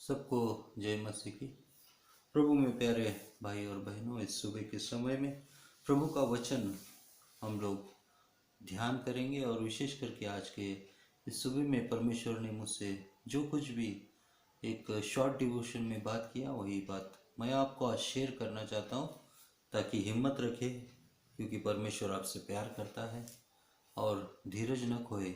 सबको जय मसीह की। प्रभु में प्यारे भाई और बहनों, इस सुबह के समय में प्रभु का वचन हम लोग ध्यान करेंगे और विशेष करके आज के इस सुबह में परमेश्वर ने मुझसे जो कुछ भी एक शॉर्ट डिवोशन में बात किया वही बात मैं आपको आज शेयर करना चाहता हूँ, ताकि हिम्मत रखे, क्योंकि परमेश्वर आपसे प्यार करता है, और धीरज न खोए,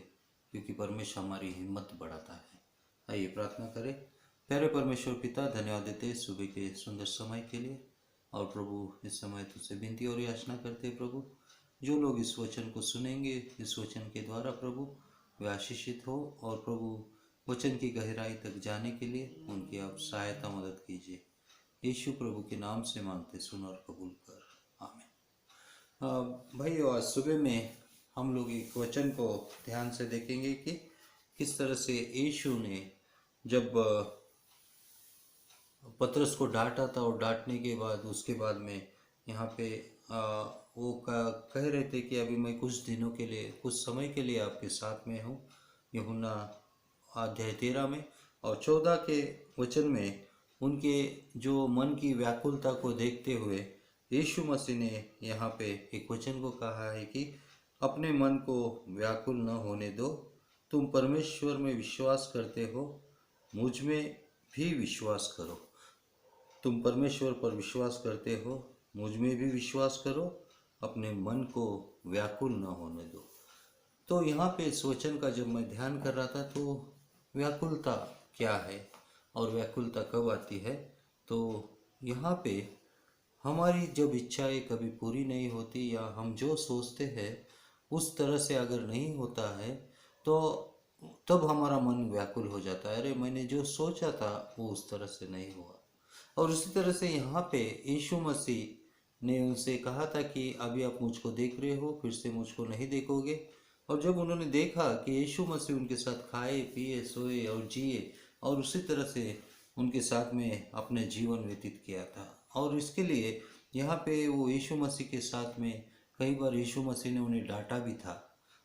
क्योंकि परमेश्वर हमारी हिम्मत बढ़ाता है। आइए प्रार्थना करें। प्यारे परमेश्वर पिता, धन्यवाद देते हैं सुबह के सुंदर समय के लिए। और प्रभु इस समय तुझसे विनती और याचना करते हैं प्रभु, जो लोग इस वचन को सुनेंगे, इस वचन के द्वारा प्रभु वे आशीषित हो, और प्रभु वचन की गहराई तक जाने के लिए उनकी आप सहायता मदद कीजिए। यीशु प्रभु के नाम से मांगते, सुन और कबूल कर, आमीन। भाई, आज सुबह में हम लोग एक वचन को ध्यान से देखेंगे कि किस तरह से यीशु ने जब पतरस को डांटा था, और डांटने के बाद उसके बाद में यहाँ पे वो कह रहे थे कि अभी मैं कुछ दिनों के लिए, कुछ समय के लिए आपके साथ में हूँ। यूहन्ना अध्याय 13 में और 14 के वचन में उनके जो मन की व्याकुलता को देखते हुए यीशु मसीह ने यहाँ पे एक वचन को कहा है कि अपने मन को व्याकुल न होने दो, तुम परमेश्वर में विश्वास करते हो, मुझ में भी विश्वास करो। तुम परमेश्वर पर विश्वास करते हो, मुझ में भी विश्वास करो, अपने मन को व्याकुल न होने दो। तो यहाँ पे इस वचन का जब मैं ध्यान कर रहा था, तो व्याकुलता क्या है और व्याकुलता कब आती है, तो यहाँ पे हमारी जब इच्छाएं कभी पूरी नहीं होती, या हम जो सोचते हैं उस तरह से अगर नहीं होता है, तो तब हमारा मन व्याकुल हो जाता है। अरे, मैंने जो सोचा था वो उस तरह से नहीं हुआ। और उसी तरह से यहाँ पे यीशु मसीह ने उनसे कहा था कि अभी आप मुझको देख रहे हो, फिर से मुझको नहीं देखोगे। और जब उन्होंने देखा कि यीशु मसीह उनके साथ खाए पिए सोए और जिए, और उसी तरह से उनके साथ में अपने जीवन व्यतीत किया था, और इसके लिए यहाँ पे वो यीशु मसीह के साथ में कई बार यीशु मसीह ने उन्हें डांटा भी था।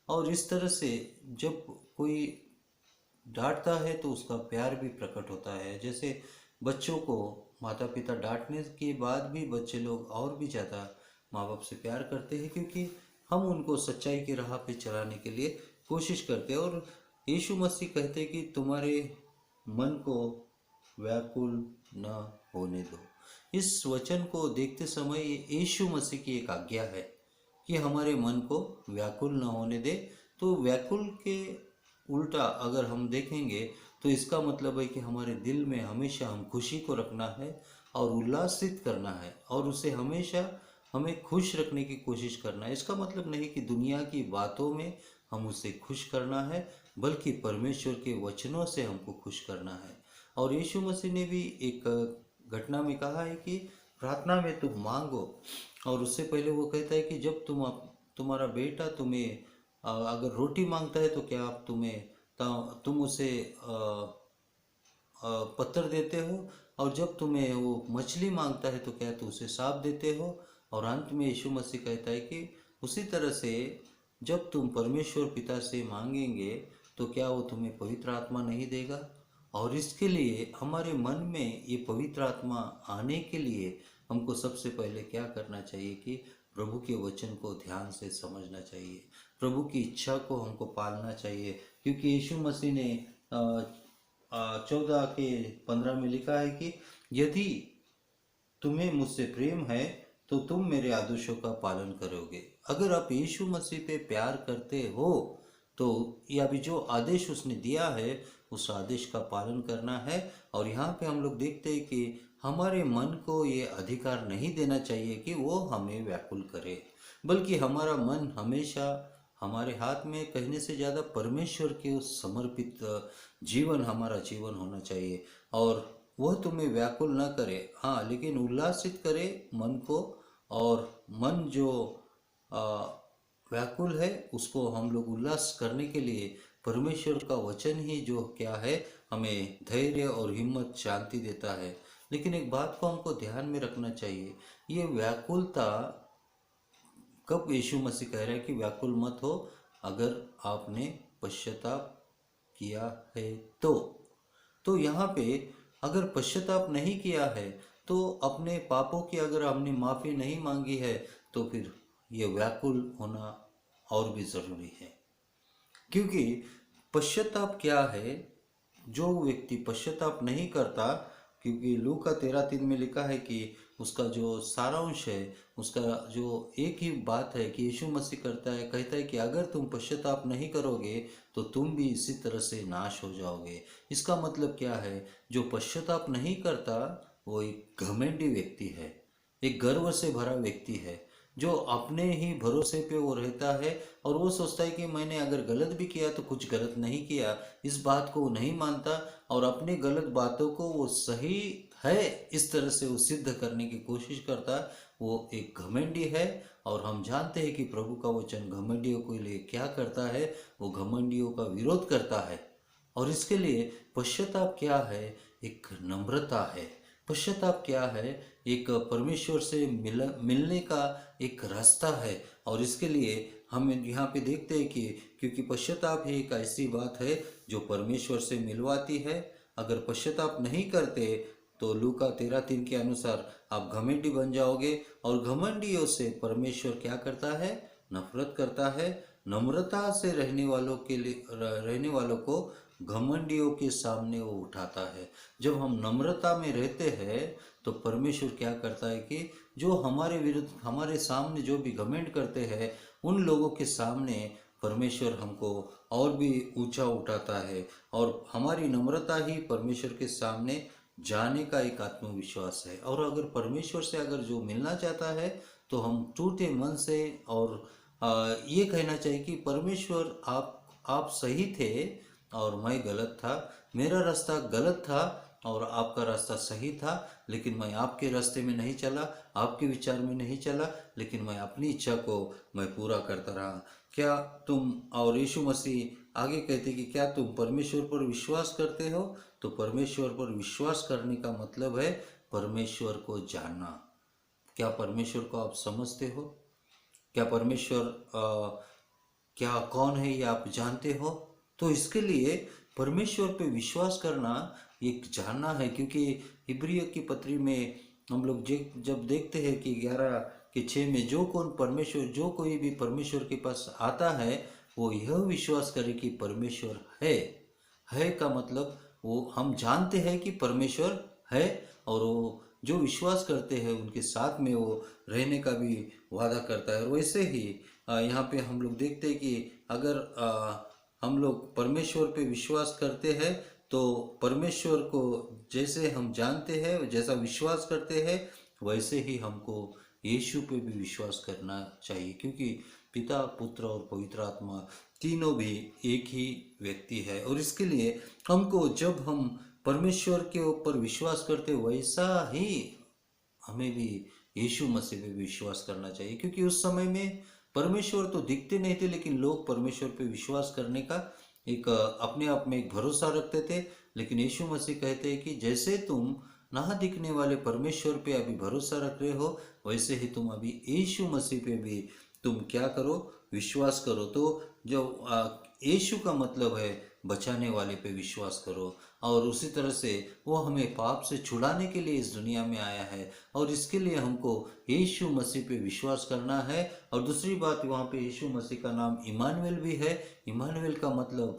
और इस तरह से जब कोई डांटता है तो उसका प्यार भी प्रकट होता है। जैसे बच्चों को माता पिता डांटने के बाद भी बच्चे लोग और भी ज़्यादा माँ बाप से प्यार करते हैं, क्योंकि हम उनको सच्चाई की राह पे चलाने के लिए कोशिश करते हैं। और यीशु मसीह कहते हैं कि तुम्हारे मन को व्याकुल न होने दो। इस वचन को देखते समय यीशु मसीह की एक आज्ञा है कि हमारे मन को व्याकुल न होने दे। तो व्याकुल के उल्टा अगर हम देखेंगे तो इसका मतलब है कि हमारे दिल में हमेशा हम खुशी को रखना है और उल्लासित करना है, और उसे हमेशा हमें खुश रखने की कोशिश करना है। इसका मतलब नहीं कि दुनिया की बातों में हम उसे खुश करना है, बल्कि परमेश्वर के वचनों से हमको खुश करना है। और यीशु मसीह ने भी एक घटना में कहा है कि प्रार्थना में तुम मांगो, और उससे पहले वो कहता है कि जब तुम्हारा बेटा तुम्हें अगर रोटी मांगता है तो क्या आप तुम उसे पत्थर देते हो, और जब तुम्हें वो मछली मांगता है तो क्या तुम उसे सांप देते हो। और अंत में यीशु मसीह कहता है कि उसी तरह से जब तुम परमेश्वर पिता से मांगेंगे तो क्या वो तुम्हें पवित्र आत्मा नहीं देगा। और इसके लिए हमारे मन में ये पवित्र आत्मा आने के लिए हमको सबसे पहले क्या करना चाहिए कि प्रभु के वचन को ध्यान से समझना चाहिए, प्रभु की इच्छा को हमको पालना चाहिए। क्योंकि यीशु मसीह ने 14:15 में लिखा है कि यदि तुम्हें मुझसे प्रेम है तो तुम मेरे आदेशों का पालन करोगे। अगर आप यीशु मसीह पे प्यार करते हो तो या भी जो आदेश उसने दिया है उस आदेश का पालन करना है। और यहाँ पे हम लोग देखते हैं कि हमारे मन को ये अधिकार नहीं देना चाहिए कि वो हमें व्याकुल करे, बल्कि हमारा मन हमेशा हमारे हाथ में कहने से ज़्यादा परमेश्वर के उस समर्पित जीवन हमारा जीवन होना चाहिए। और वह तुम्हें व्याकुल न करे, हाँ, लेकिन उल्लासित करे मन को। और मन जो व्याकुल है उसको हम लोग उल्लास करने के लिए परमेश्वर का वचन ही जो क्या है, हमें धैर्य और हिम्मत शांति देता है। लेकिन एक बात को हमको ध्यान में रखना चाहिए, ये व्याकुलता कब यीशु मसीह कह रहा है कि व्याकुल मत हो, अगर आपने पश्चाताप किया है तो यहाँ पे अगर पश्चाताप नहीं किया है तो अपने पापों की अगर हमने माफ़ी नहीं मांगी है तो फिर ये व्याकुल होना और भी ज़रूरी है। क्योंकि पश्चाताप क्या है, जो व्यक्ति पश्चाताप नहीं करता, क्योंकि लूका 13:3 में लिखा है कि उसका जो सारांश है, उसका जो एक ही बात है कि यीशु मसीह करता है, कहता है कि अगर तुम पश्चाताप नहीं करोगे तो तुम भी इसी तरह से नाश हो जाओगे। इसका मतलब क्या है, जो पश्चाताप नहीं करता वो एक घमंडी व्यक्ति है, एक गर्व से भरा व्यक्ति है, जो अपने ही भरोसे पे वो रहता है और वो सोचता है कि मैंने अगर गलत भी किया तो कुछ गलत नहीं किया, इस बात को वो नहीं मानता और अपने गलत बातों को वो सही है इस तरह से वो सिद्ध करने की कोशिश करता। वो एक घमंडी है और हम जानते हैं कि प्रभु का वचन घमंडियों के लिए क्या करता है, वो घमंडियों का विरोध करता है। और इसके लिए पश्चाताप क्या है, एक नम्रता है। पश्चाताप क्या है, एक परमेश्वर से मिलने का एक रास्ता है। और इसके लिए हम यहाँ पे देखते हैं कि क्योंकि पश्चाताप ही एक ऐसी बात है जो परमेश्वर से मिलवाती है। अगर पश्चाताप नहीं करते तो लूका 13:3 के अनुसार आप घमंडी बन जाओगे और घमंडियों से परमेश्वर क्या करता है, नफरत करता है। नम्रता से रहने वालों के लिए रहने वालों को घमंडियों के सामने वो उठाता है। जब हम नम्रता में रहते हैं तो परमेश्वर क्या करता है कि जो हमारे विरुद्ध हमारे सामने जो भी घमंड करते हैं उन लोगों के सामने परमेश्वर हमको और भी ऊंचा उठाता है। और हमारी नम्रता ही परमेश्वर के सामने जाने का एक आत्मविश्वास है। और अगर परमेश्वर से अगर जो मिलना चाहता है तो हम टूटे मन से और ये कहना चाहिए कि परमेश्वर आप सही थे और मैं गलत था, मेरा रास्ता गलत था और आपका रास्ता सही था, लेकिन मैं आपके रास्ते में नहीं चला, आपके विचार में नहीं चला, लेकिन मैं अपनी इच्छा को मैं पूरा करता रहा। क्या तुम, और यीशु मसीह आगे कहते कि क्या तुम परमेश्वर पर विश्वास करते हो? तो परमेश्वर पर विश्वास करने का मतलब है परमेश्वर को जानना। क्या परमेश्वर को आप समझते हो? क्या परमेश्वर क्या कौन है ये आप जानते हो? तो इसके लिए परमेश्वर पे विश्वास करना एक जानना है। क्योंकि इब्रियों की पत्री में हम लोग जब देखते हैं कि 11:6 में जो कोई भी परमेश्वर के पास आता है वो यह विश्वास करे कि परमेश्वर है का मतलब वो हम जानते हैं कि परमेश्वर है और वो जो विश्वास करते हैं उनके साथ में वो रहने का भी वादा करता है। और वैसे ही यहाँ पे हम लोग देखते हैं कि अगर हम लोग परमेश्वर पे विश्वास करते हैं तो परमेश्वर को जैसे हम जानते हैं, जैसा विश्वास करते हैं, वैसे ही हमको यीशु पे भी विश्वास करना चाहिए। क्योंकि पिता, पुत्र और पवित्र आत्मा तीनों भी एक ही व्यक्ति है। और इसके लिए हमको जब हम परमेश्वर के ऊपर विश्वास करते वैसा ही हमें भी यीशु मसीह पे विश्वास करना चाहिए। क्योंकि उस समय में परमेश्वर तो दिखते नहीं थे, लेकिन लोग परमेश्वर पे विश्वास करने का एक अपने आप में एक भरोसा रखते थे। लेकिन यीशु मसीह कहते हैं कि जैसे तुम ना दिखने वाले परमेश्वर पे अभी भरोसा रख रहे हो, वैसे ही तुम अभी यीशु मसीह पे भी तुम क्या करो, विश्वास करो। तो जो यीशु का मतलब है बचाने वाले पे विश्वास करो। और उसी तरह से वो हमें पाप से छुड़ाने के लिए इस दुनिया में आया है और इसके लिए हमको यीशु मसीह पे विश्वास करना है। और दूसरी बात, वहाँ पे यीशु मसीह का नाम इमानुएल भी है। इमानुएल का मतलब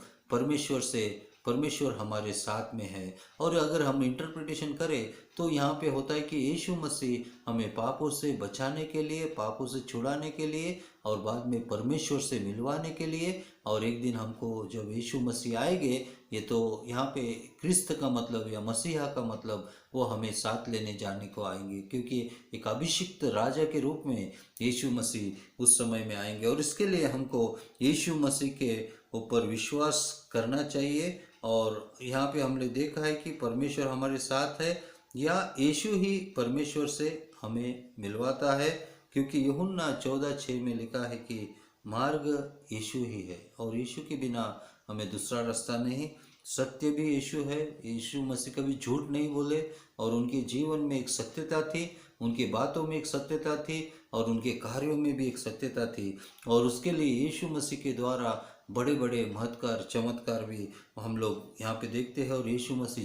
परमेश्वर हमारे साथ में है। और अगर हम इंटरप्रिटेशन करें तो यहाँ पे होता है कि यीशु मसीह हमें पापों से बचाने के लिए, पापों से छुड़ाने के लिए और बाद में परमेश्वर से मिलवाने के लिए। और एक दिन हमको जब यीशु मसीह आएंगे, ये तो यहाँ पे क्रिस्त का मतलब या मसीहा का मतलब वो हमें साथ लेने जाने को आएंगे। क्योंकि एक अभिषिक्त राजा के रूप में यीशु मसीह उस समय में आएंगे। और इसके लिए हमको यीशु मसीह के ऊपर विश्वास करना चाहिए। और यहाँ पे हमने देखा है कि परमेश्वर हमारे साथ है या यीशु ही परमेश्वर से हमें मिलवाता है। क्योंकि यूहन्ना 14:6 में लिखा है कि मार्ग यीशु ही है और यीशु के बिना हमें दूसरा रास्ता नहीं। सत्य भी यीशु है। यीशु मसीह कभी झूठ नहीं बोले और उनके जीवन में एक सत्यता थी, उनकी बातों में एक सत्यता थी और उनके कार्यों में भी एक सत्यता थी। और उसके लिए यीशु मसीह के द्वारा बड़े बड़े महत्कार चमत्कार भी हम लोग यहाँ पे देखते हैं। और यीशु मसीह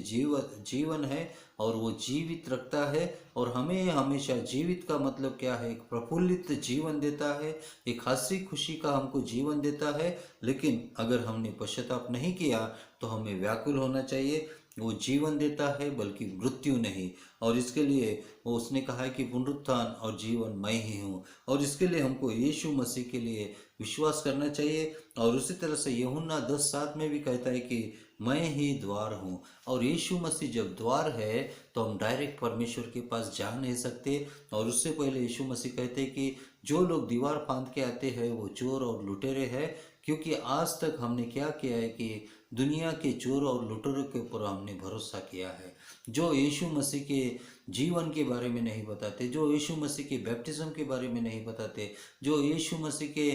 जीवन है और वो जीवित रखता है। और हमें हमेशा जीवित का मतलब क्या है, एक प्रफुल्लित जीवन देता है, एक हंसी खुशी का हमको जीवन देता है। लेकिन अगर हमने पश्चाताप नहीं किया तो हमें व्याकुल होना चाहिए। वो जीवन देता है बल्कि मृत्यु नहीं। और इसके लिए वो उसने कहा है कि पुनरुत्थान और जीवन मैं ही हूँ। और इसके लिए हमको यीशु मसीह के लिए विश्वास करना चाहिए। और उसी तरह से यूहन्ना 10:7 में भी कहता है कि मैं ही द्वार हूँ। और यीशु मसीह जब द्वार है तो हम डायरेक्ट परमेश्वर के पास जा नहीं सकते। और उससे पहले यीशु मसीह कहते हैं कि जो लोग दीवार फांद के आते हैं वो चोर और लुटेरे हैं। क्योंकि आज तक हमने क्या किया है कि दुनिया के चोर और लुटेरों के ऊपर हमने भरोसा किया है, जो यीशु मसीह के जीवन के बारे में नहीं बताते, जो यीशु मसीह के बैप्टिज्म के बारे में नहीं बताते, जो यीशु मसीह के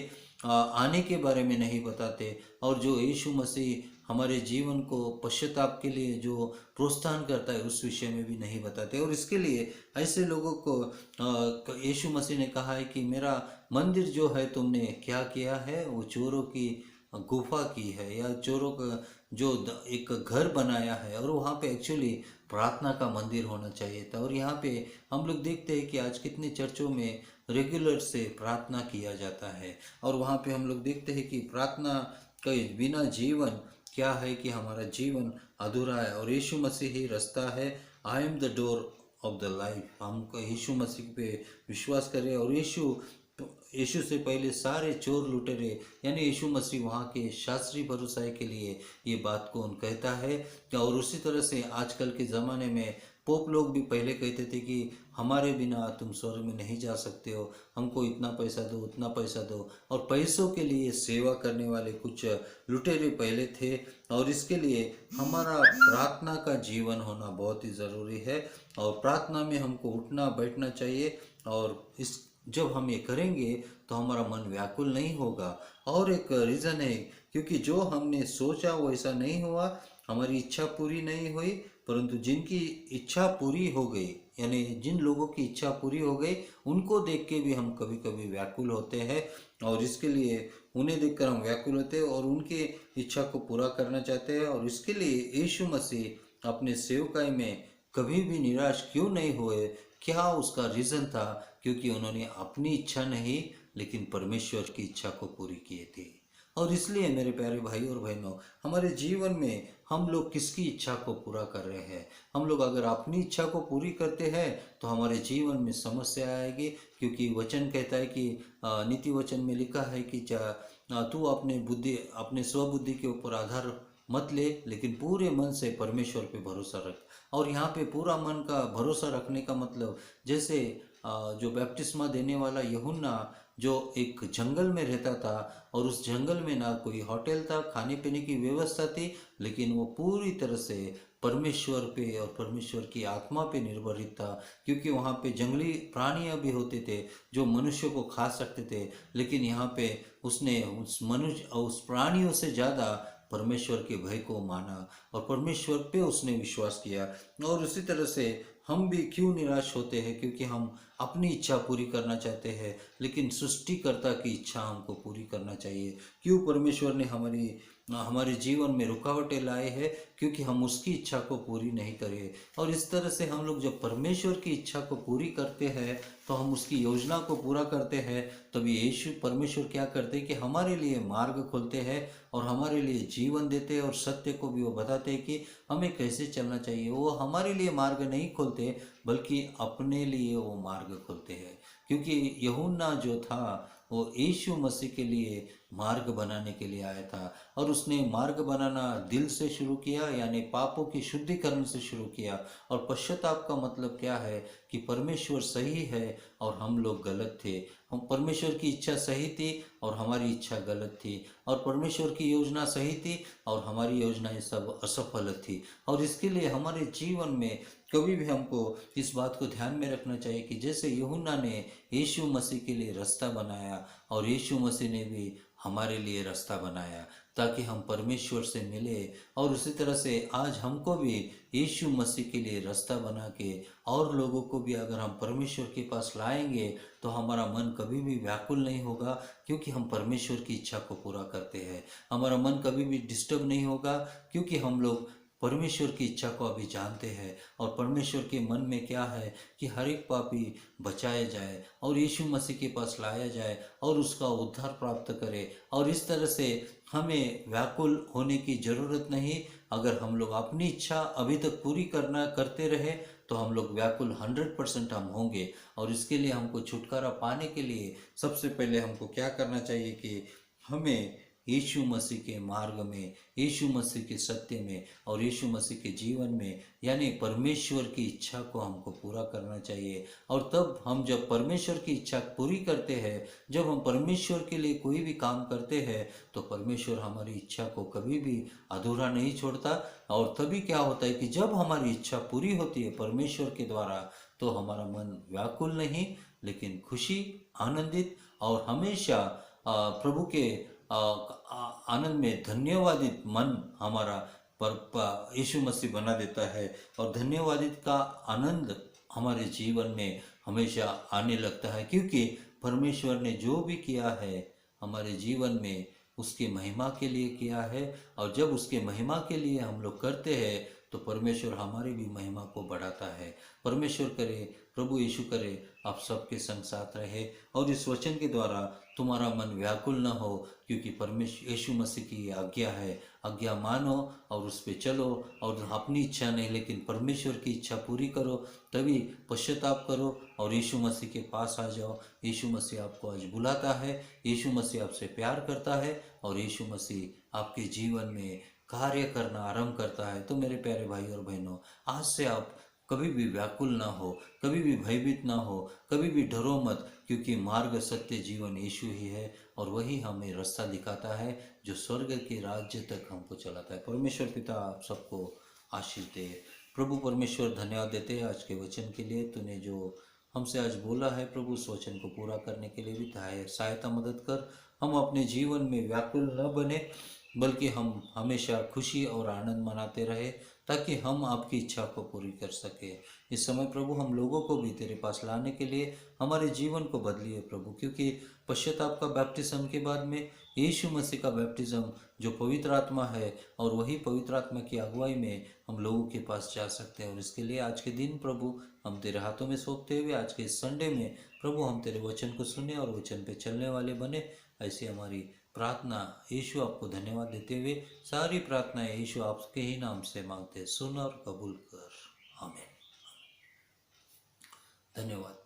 आने के बारे में नहीं बताते, और जो यीशु मसीह हमारे जीवन को पश्चाताप के लिए जो प्रोत्साहन करता है उस विषय में भी नहीं बताते। और इसके लिए ऐसे लोगों को यीशु मसीह ने कहा है कि मेरा मंदिर जो है तुमने क्या किया है, वो चोरों की गुफा की है, या चोरों का जो एक घर बनाया है। और वहाँ पे एक्चुअली प्रार्थना का मंदिर होना चाहिए था। और यहाँ पे हम लोग देखते हैं कि आज कितने चर्चों में रेगुलर से प्रार्थना किया जाता है। और वहाँ पे हम लोग देखते हैं कि प्रार्थना के बिना जीवन क्या है, कि हमारा जीवन अधूरा है। और यीशु मसीह ही रास्ता है। I am the door of the life. हम यीशु मसीह पे विश्वास करें। और यीशु से पहले सारे चोर लुटेरे यानी यीशु मसीह वहाँ के शास्त्री भरोसाई के लिए ये बात को उन कहता है। और उसी तरह से आजकल के ज़माने में पोप लोग भी पहले कहते थे कि हमारे बिना तुम स्वर्ग में नहीं जा सकते हो, हमको इतना पैसा दो उतना पैसा दो। और पैसों के लिए सेवा करने वाले कुछ लुटेरे पहले थे। और इसके लिए हमारा प्रार्थना का जीवन होना बहुत ही ज़रूरी है। और प्रार्थना में हमको उठना बैठना चाहिए। और इस जब हम ये करेंगे तो हमारा मन व्याकुल नहीं होगा। और एक रीज़न है, क्योंकि जो हमने सोचा वो ऐसा नहीं हुआ, हमारी इच्छा पूरी नहीं हुई, परंतु जिनकी इच्छा पूरी हो गई, यानी जिन लोगों की इच्छा पूरी हो गई, उनको देख के भी हम कभी कभी व्याकुल होते हैं। और इसके लिए उन्हें देखकर हम व्याकुल होते हैं और उनकी इच्छा को पूरा करना चाहते हैं। और इसके लिए यीशु मसीह अपने सेवकाई में कभी भी निराश क्यों नहीं हुए? क्या उसका रीज़न था? क्योंकि उन्होंने अपनी इच्छा नहीं लेकिन परमेश्वर की इच्छा को पूरी किए थे। और इसलिए मेरे प्यारे भाई और बहनों, हमारे जीवन में हम लोग किसकी इच्छा को पूरा कर रहे हैं? हम लोग अगर अपनी इच्छा को पूरी करते हैं तो हमारे जीवन में समस्या आएगी। क्योंकि वचन कहता है कि नीति वचन में लिखा है कि तू अपने स्वबुद्धि के ऊपर आधार मत ले, लेकिन पूरे मन से परमेश्वर पे भरोसा रख। और यहाँ पे पूरा मन का भरोसा रखने का मतलब, जैसे जो बैप्टिस्मा देने वाला यूहन्ना जो एक जंगल में रहता था, और उस जंगल में ना कोई होटल था, खाने पीने की व्यवस्था थी, लेकिन वो पूरी तरह से परमेश्वर पे और परमेश्वर की आत्मा पे निर्भरित था। क्योंकि वहाँ पे जंगली प्राणियाँ भी होते थे जो मनुष्य को खा सकते थे, लेकिन यहाँ पे उसने उस प्राणियों से ज़्यादा परमेश्वर के भय को माना और परमेश्वर पे उसने विश्वास किया। और उसी तरह से हम भी क्यों निराश होते हैं? क्योंकि हम अपनी इच्छा पूरी करना चाहते हैं, लेकिन सृष्टिकर्ता की इच्छा हमको पूरी करना चाहिए। क्यों परमेश्वर ने हमारे जीवन में रुकावटें लाए हैं? क्योंकि हम उसकी इच्छा को पूरी नहीं करें। और इस तरह से हम लोग जब परमेश्वर की इच्छा को पूरी करते हैं तो हम उसकी योजना को पूरा करते हैं। तभी यीशु परमेश्वर क्या करते हैं कि हमारे लिए मार्ग खोलते हैं और हमारे लिए जीवन देते हैं, और सत्य को भी वो बताते हैं कि हमें कैसे चलना चाहिए। वो हमारे लिए मार्ग नहीं खोलते बल्कि अपने लिए वो मार्ग खोलते हैं। क्योंकि यूहन्ना जो था वो यीशु मसीह के लिए मार्ग बनाने के लिए आया था। और उसने मार्ग बनाना दिल से शुरू किया, यानी पापों की शुद्धिकरण से शुरू किया। और पश्चाताप का मतलब क्या है? कि परमेश्वर सही है और हम लोग गलत थे। हम परमेश्वर की इच्छा सही थी और हमारी इच्छा गलत थी, और परमेश्वर की योजना सही थी और हमारी योजनाएं सब असफल थी। और इसके लिए हमारे जीवन में कभी भी हमको इस बात को ध्यान में रखना चाहिए कि जैसे यूहन्ना ने यीशु मसीह के लिए रास्ता बनाया, और यीशु मसीह ने भी हमारे लिए रास्ता बनाया ताकि हम परमेश्वर से मिले। और उसी तरह से आज हमको भी यीशु मसीह के लिए रास्ता बना के और लोगों को भी अगर हम परमेश्वर के पास लाएंगे तो हमारा मन कभी भी व्याकुल नहीं होगा, क्योंकि हम परमेश्वर की इच्छा को पूरा करते हैं। हमारा मन कभी भी डिस्टर्ब नहीं होगा, क्योंकि हम लोग परमेश्वर की इच्छा को अभी जानते हैं। और परमेश्वर के मन में क्या है कि हर एक पापी बचाया जाए और यीशु मसीह के पास लाया जाए और उसका उद्धार प्राप्त करे। और इस तरह से हमें व्याकुल होने की ज़रूरत नहीं। अगर हम लोग अपनी इच्छा अभी तक पूरी करते रहे तो हम लोग व्याकुल 100% हम होंगे। और इसके लिए हमको छुटकारा पाने के लिए सबसे पहले हमको क्या करना चाहिए कि हमें यीशु मसीह के मार्ग में, यीशु मसीह के सत्य में और यीशु मसीह के जीवन में, यानी परमेश्वर की इच्छा को हमको पूरा करना चाहिए। और तब हम जब परमेश्वर की इच्छा पूरी करते हैं, जब हम परमेश्वर के लिए कोई भी काम करते हैं, तो परमेश्वर हमारी इच्छा को कभी भी अधूरा नहीं छोड़ता। और तभी क्या होता है कि जब हमारी इच्छा पूरी होती है परमेश्वर के द्वारा, तो हमारा मन व्याकुल नहीं लेकिन खुशी, आनंदित और हमेशा प्रभु के आनंद में धन्यवादित मन हमारा पर यीशु मसीह बना देता है। और धन्यवादित का आनंद हमारे जीवन में हमेशा आने लगता है, क्योंकि परमेश्वर ने जो भी किया है हमारे जीवन में उसकी महिमा के लिए किया है। और जब उसके महिमा के लिए हम लोग करते हैं तो परमेश्वर हमारी भी महिमा को बढ़ाता है। परमेश्वर करे, प्रभु यीशु करे आप सबके संग साथ रहे और इस वचन के द्वारा तुम्हारा मन व्याकुल न हो, क्योंकि परमेश्वर यीशु मसीह की आज्ञा है, आज्ञा मानो और उस पर चलो। और अपनी इच्छा नहीं लेकिन परमेश्वर की इच्छा पूरी करो, तभी पश्चाताप करो और यीशु मसीह के पास आ जाओ। यीशु मसीह आपको आज बुलाता है, यीशु मसीह आपसे प्यार करता है और यीशु मसीह आपके जीवन में कार्य करना आरंभ करता है। तो मेरे प्यारे भाई और बहनों, आज से आप कभी भी व्याकुल ना हो, कभी भी भयभीत ना हो, कभी भी डरो मत, क्योंकि मार्ग, सत्य, जीवन यीशु ही है और वही हमें रास्ता दिखाता है जो स्वर्ग के राज्य तक हमको चलाता है। परमेश्वर पिता आप सबको आशीष दे। प्रभु परमेश्वर धन्यवाद देते हैं आज के वचन के लिए। तूने जो हमसे आज बोला है प्रभु, उस वचन को पूरा करने के लिए भी सहायता मदद कर। हम अपने जीवन में व्याकुल न बने बल्कि हम हमेशा खुशी और आनंद मनाते रहे, ताकि हम आपकी इच्छा को पूरी कर सके। इस समय प्रभु हम लोगों को भी तेरे पास लाने के लिए हमारे जीवन को बदलिए प्रभु, क्योंकि पश्चाताप का बैप्टिज्म के बाद में यीशु मसीह का बैप्टिज्म जो पवित्र आत्मा है, और वही पवित्र आत्मा की अगुवाई में हम लोगों के पास जा सकते हैं। और इसके लिए आज के दिन प्रभु हम तेरे हाथों में सौंपते हुए आज के संडे में प्रभु हम तेरे वचन को सुने और वचन पे चलने वाले बने, ऐसी हमारी प्रार्थना यीशु आपको धन्यवाद देते हुए सारी प्रार्थनाएं यीशु आपके ही नाम से मांगते, सुन और कबूल कर। आमीन। धन्यवाद।